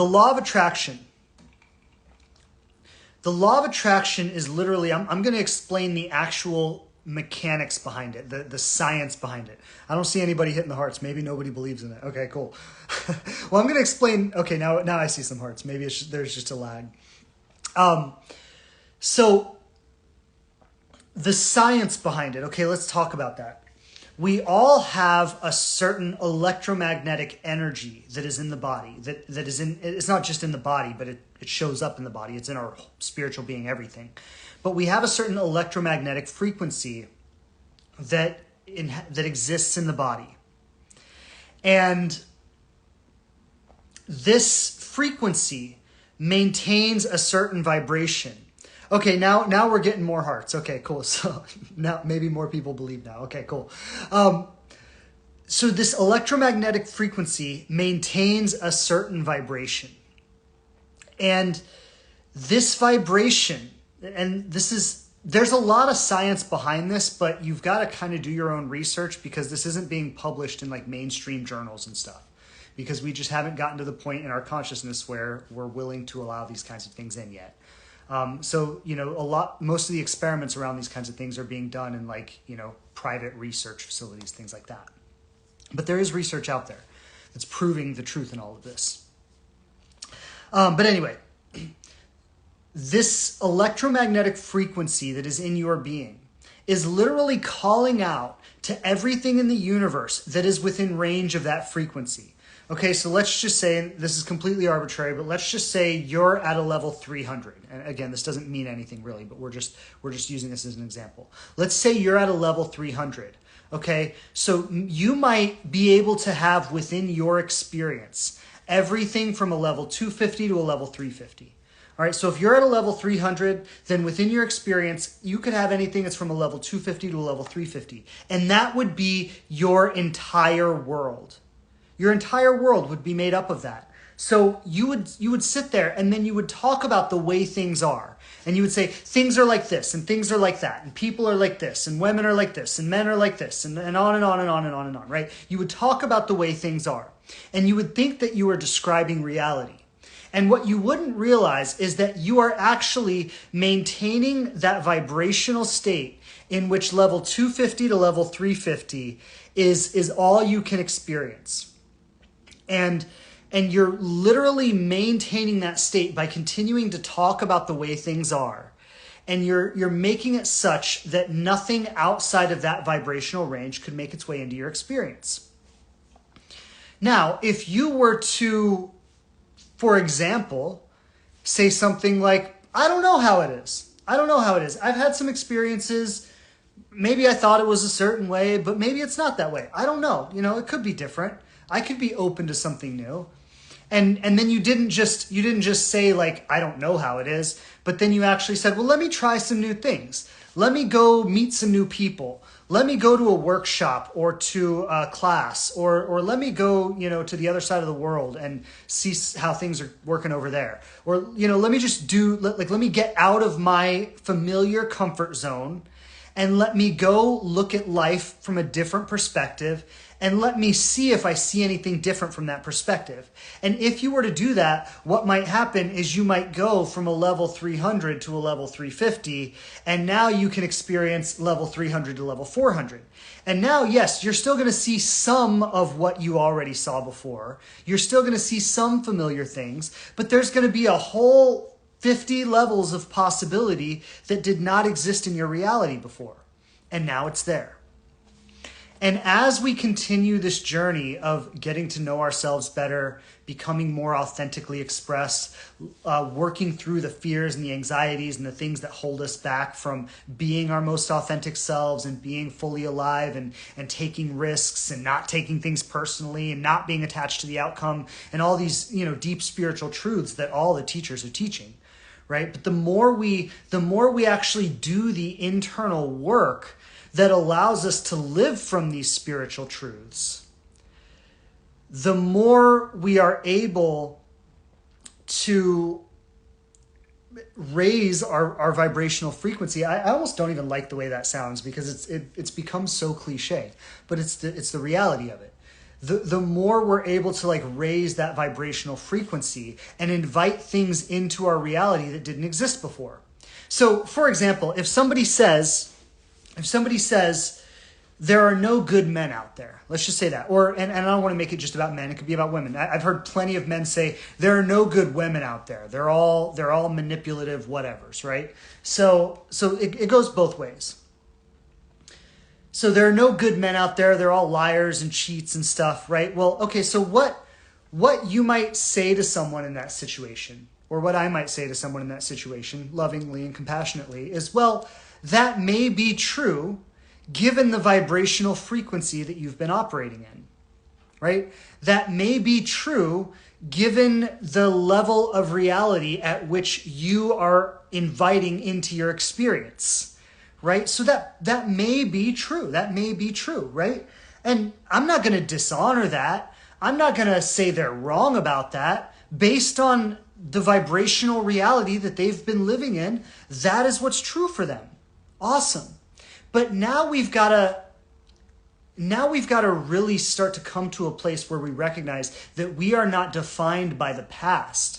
The law of attraction. The law of attraction is literally, I'm going to explain the actual mechanics behind it, the science behind it. I don't see anybody hitting the hearts. Maybe nobody believes in it. Okay, cool. Well, I'm going to explain. Okay, now I see some hearts. Maybe there's just a lag. So the science behind it. Okay, let's talk about that. We all have a certain electromagnetic energy that is in the body, that is in, it's not just in the body, but it shows up in the body. It's in our spiritual being, everything. But we have a certain electromagnetic frequency that exists in the body. And this frequency maintains a certain vibration. Okay, now we're getting more hearts. Okay, cool. So now maybe more people believe now. Okay, cool. So this electromagnetic frequency maintains a certain vibration. And this vibration, and there's a lot of science behind this, but you've got to kind of do your own research because this isn't being published in like mainstream journals and stuff, because we just haven't gotten to the point in our consciousness where we're willing to allow these kinds of things in yet. So, most of the experiments around these kinds of things are being done in private research facilities, things like that. But there is research out there that's proving the truth in all of this. But anyway, this electromagnetic frequency that is in your being is literally calling out to everything in the universe that is within range of that frequency. Okay, so let's just say, and this is completely arbitrary, but let's just say you're at a level 300. And again, this doesn't mean anything really, but we're just using this as an example. Let's say you're at a level 300. Okay, so you might be able to have within your experience everything from a level 250 to a level 350. All right, so if you're at a level 300, then within your experience, you could have anything that's from a level 250 to a level 350. And that would be your entire world. Your entire world would be made up of that. So you would sit there and then you would talk about the way things are. And you would say, things are like this and things are like that. And people are like this and women are like this and men are like this and on and on and on and on and on, right? You would talk about the way things are. And you would think that you were describing reality. And what you wouldn't realize is that you are actually maintaining that vibrational state in which level 250 to level 350 is all you can experience. And you're literally maintaining that state by continuing to talk about the way things are. And you're making it such that nothing outside of that vibrational range could make its way into your experience. Now, if you were to, for example, say something like, I don't know how it is. I don't know how it is. I've had some experiences. Maybe I thought it was a certain way, but maybe it's not that way. I don't know. It could be different. I could be open to something new. And then you didn't just say like, I don't know how it is, but then you actually said, well, let me try some new things. Let me go meet some new people. Let me go to a workshop or to a class, or let me go, to the other side of the world and see how things are working over there. Or, let me just let me get out of my familiar comfort zone and let me go look at life from a different perspective. And let me see if I see anything different from that perspective. And if you were to do that, what might happen is you might go from a level 300 to a level 350. And now you can experience level 300 to level 400. And now, yes, you're still going to see some of what you already saw before. You're still going to see some familiar things. But there's going to be a whole 50 levels of possibility that did not exist in your reality before. And now it's there. And as we continue this journey of getting to know ourselves better, becoming more authentically expressed, working through the fears and the anxieties and the things that hold us back from being our most authentic selves and being fully alive and taking risks and not taking things personally and not being attached to the outcome and all these, deep spiritual truths that all the teachers are teaching, right? But the more we actually do the internal work that allows us to live from these spiritual truths, the more we are able to raise our vibrational frequency. I almost don't even like the way that sounds because it's become so cliche, but it's the reality of it. the more we're able to like raise that vibrational frequency and invite things into our reality that didn't exist before. So, for example, if somebody says, there are no good men out there. Let's just say that. And I don't want to make it just about men. It could be about women. I've heard plenty of men say there are no good women out there. They're all manipulative whatevers, right? So it goes both ways. So there are no good men out there. They're all liars and cheats and stuff, right? Well, okay, so what you might say to someone in that situation, or what I might say to someone in that situation, lovingly and compassionately, is, well, that may be true given the vibrational frequency that you've been operating in, right? That may be true given the level of reality at which you are inviting into your experience, right? So that may be true. That may be true, right? And I'm not going to dishonor that. I'm not going to say they're wrong about that. Based on the vibrational reality that they've been living in, that is what's true for them. Awesome. But now we've got to really start to come to a place where we recognize that we are not defined by the past.